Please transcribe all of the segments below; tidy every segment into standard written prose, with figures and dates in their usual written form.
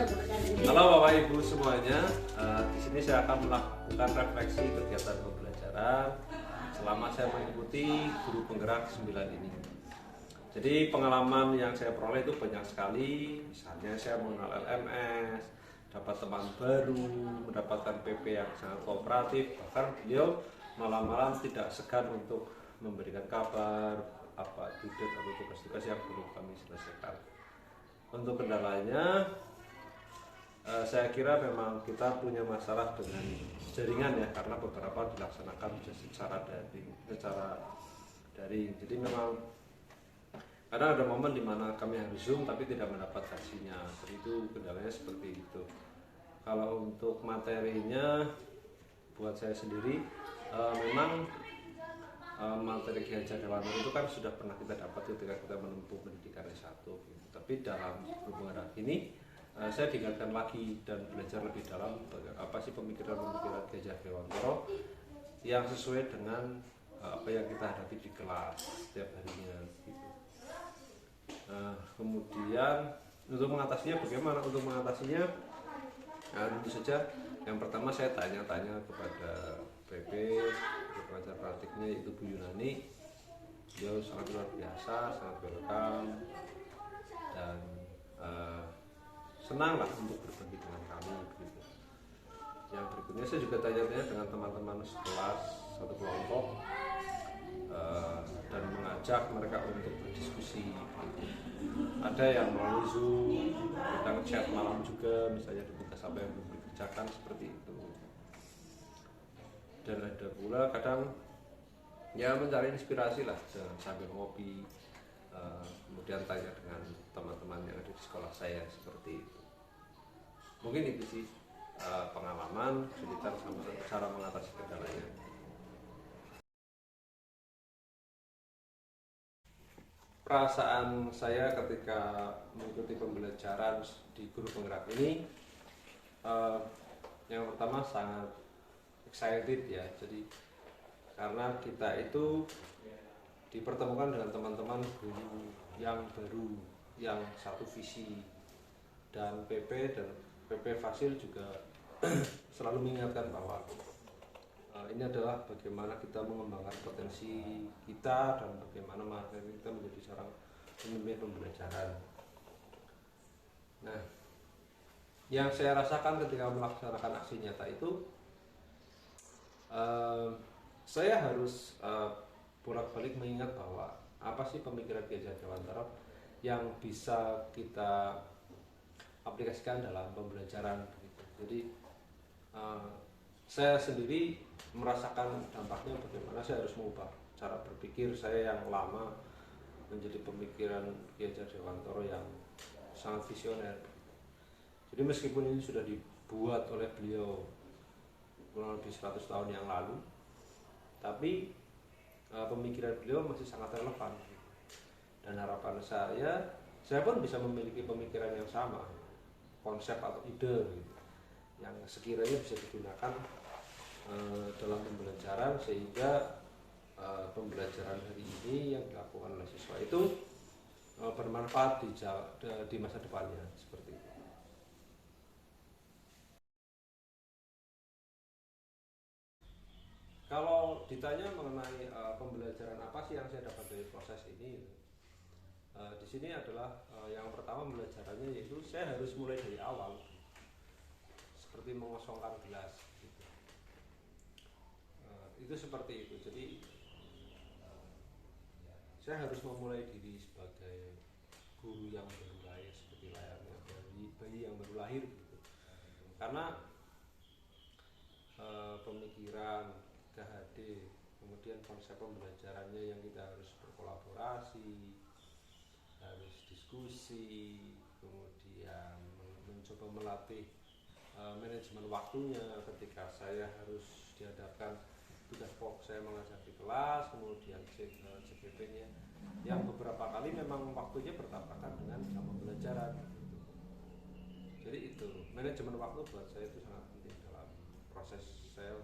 Halo Bapak Ibu semuanya, di sini saya akan melakukan refleksi kegiatan pembelajaran selama saya mengikuti guru penggerak 9 ini. Jadi pengalaman yang saya peroleh itu banyak sekali, misalnya saya mengenal LMS, dapat teman baru, mendapatkan PP yang sangat kooperatif, bahkan beliau malam-malam tidak segan untuk memberikan kabar apa tugas atau tugas-tugas yang perlu kami selesaikan. Untuk kendalanya, saya kira memang kita punya masalah dengan jaringan ya, karena beberapa dilaksanakan secara daring. Jadi memang kadang ada momen di mana kami harus Zoom tapi tidak mendapatkan sinyal. Jadi itu kendalanya seperti itu. Kalau untuk materinya buat saya sendiri, memang materi Ki Hajar Dewantara itu kan sudah pernah kita dapat ketika kita menempuh pendidikan S1 gitu. Tapi dalam hubungan ini saya diingatkan lagi dan belajar lebih dalam apa sih pemikiran-pemikiran Ki Hajar Dewantara yang sesuai dengan apa yang kita hadapi di kelas setiap harinya gitu. Kemudian untuk mengatasinya bagaimana? Untuk mengatasinya tentu saja yang pertama saya tanya-tanya kepada PP, pengajar praktiknya itu Bu Yunani. Beliau sangat luar biasa, sangat welcome dan senang lah untuk berbagi dengan kami begitu. Yang berikutnya saya juga tanya-tanya dengan teman-teman sekelas satu kelompok dan mengajak mereka untuk berdiskusi begitu. Ada yang melalui Zoom, kadang chat malam juga, misalnya ada tugas apa yang belum dikerjakan seperti itu. Dan ada pula kadang ya mencari inspirasi lah sambil ngopi, kemudian tanya dengan teman-teman yang ada di sekolah saya seperti itu. Mungkin itu sih pengalaman, kesulitan sama cara mengatasi kendalanya. Perasaan saya ketika mengikuti pembelajaran di guru penggerak ini, yang pertama sangat excited ya. Jadi karena kita itu dipertemukan dengan teman-teman guru yang baru, yang satu visi, dan PP Fasil juga selalu mengingatkan bahwa ini adalah bagaimana kita mengembangkan potensi kita dan bagaimana kita menjadi seorang pemimpin pembelajaran. Nah, yang saya rasakan ketika melaksanakan aksi nyata itu, saya harus bolak-balik mengingat bahwa apa sih pemikiran Ki Hajar Dewantara yang bisa kita aplikasikan dalam pembelajaran begitu. Jadi saya sendiri merasakan dampaknya bagaimana saya harus mengubah cara berpikir saya yang lama menjadi pemikiran Ki Hajar Dewantara yang sangat visioner. Jadi meskipun ini sudah dibuat oleh beliau kurang lebih 100 tahun yang lalu, tapi pemikiran beliau masih sangat relevan. Dan harapan saya pun bisa memiliki pemikiran yang sama, konsep atau ide gitu, yang sekiranya bisa digunakan dalam pembelajaran sehingga pembelajaran hari ini yang dilakukan oleh siswa itu bermanfaat di masa depannya seperti itu. Kalau ditanya mengenai pembelajaran apa sih yang saya dapat dari proses ini, di sini adalah yang pertama pembelajarannya yaitu saya harus mulai dari awal, seperti mengosongkan gelas. Gitu. Itu seperti itu. Jadi saya harus memulai diri sebagai guru yang baru lahir, seperti layaknya bayi yang baru lahir. Gitu. Karena pemikiran KHD, kemudian konsep pembelajarannya yang kita harus berkolaborasi, harus diskusi, kemudian mencoba melatih manajemen waktunya ketika saya harus dihadapkan tugas pokok saya mengajar di kelas, kemudian CGP-nya yang beberapa kali memang waktunya bertabrakan dengan jam pembelajaran gitu. Jadi itu manajemen waktu buat saya itu sangat penting dalam proses saya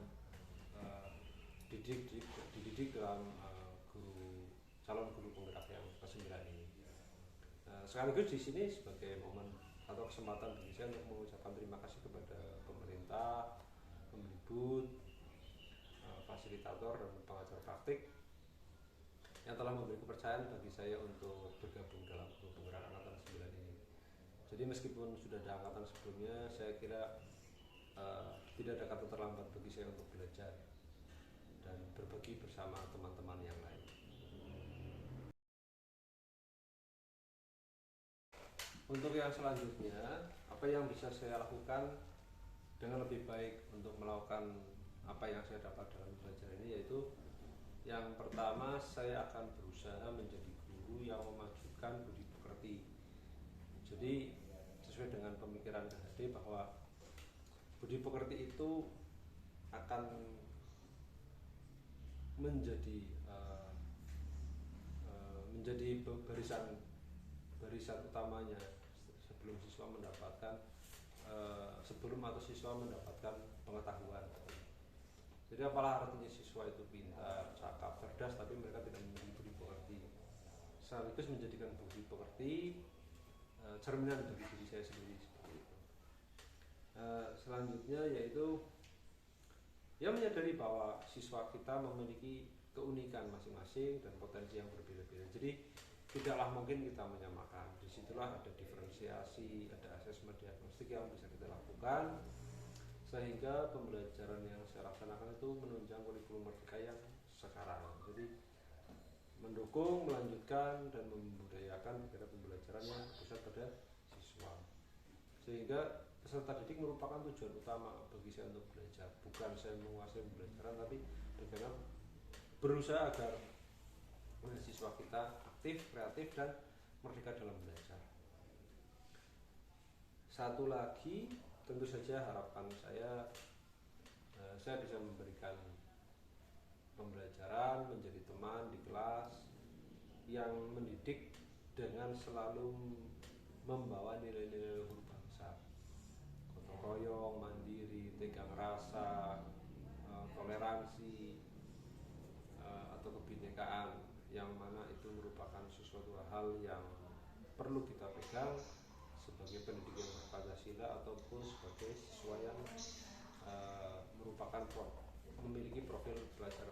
dididik dalam calon guru penggerak yang ke-9 ini. Sekaligus di sini sebagai momen atau kesempatan bagi saya untuk mengucapkan terima kasih kepada pemerintah, Kemdikbud, fasilitator dan pengajar praktik yang telah memberi kepercayaan bagi saya untuk bergabung dalam grup penggerak angkatan 9 ini. Jadi meskipun sudah ada angkatan sebelumnya, saya kira tidak ada kata terlambat bagi saya untuk belajar dan berbagi bersama teman-teman yang lain. Untuk yang selanjutnya, apa yang bisa saya lakukan dengan lebih baik untuk melakukan apa yang saya dapat dalam belajar ini, yaitu yang pertama, saya akan berusaha menjadi guru yang memajukan budi pekerti. Jadi sesuai dengan pemikiran KHD bahwa budi pekerti itu akan menjadi barisan utamanya sebelum siswa mendapatkan pengetahuan. Jadi apalah artinya siswa itu pintar, cakap, cerdas, tapi mereka tidak memiliki budi pekerti. Sekaligus menjadikan budi pekerti cerminan bagi diri saya sendiri seperti itu. Selanjutnya yaitu menyadari bahwa siswa kita memiliki keunikan masing-masing dan potensi yang berbeda-beda. Jadi tidaklah mungkin kita menyamakan. Disitulah ada diferensiasi, ada asesmen diagnostik yang bisa kita lakukan, sehingga pembelajaran yang saya laksanakan itu menunjang kurikulum merdeka yang sekarang. Jadi mendukung, melanjutkan, dan membudayakan kegiatan pembelajaran yang berpusat pada siswa, sehingga peserta didik merupakan tujuan utama bagi saya untuk belajar. Bukan saya menguasai pembelajaran, tapi bagaimana berusaha agar siswa kita aktif, kreatif, dan merdeka dalam belajar. Satu lagi, tentu saja harapan saya bisa memberikan pembelajaran, menjadi teman di kelas yang mendidik dengan selalu membawa nilai-nilai luhur bangsa, gotong royong, mandiri, tegang rasa, toleransi, atau kebinekaan, yang mana itu merupakan sesuatu hal yang perlu kita pegang sebagai pendidik yang berpancasila ataupun sebagai siswa yang memiliki profil pelajar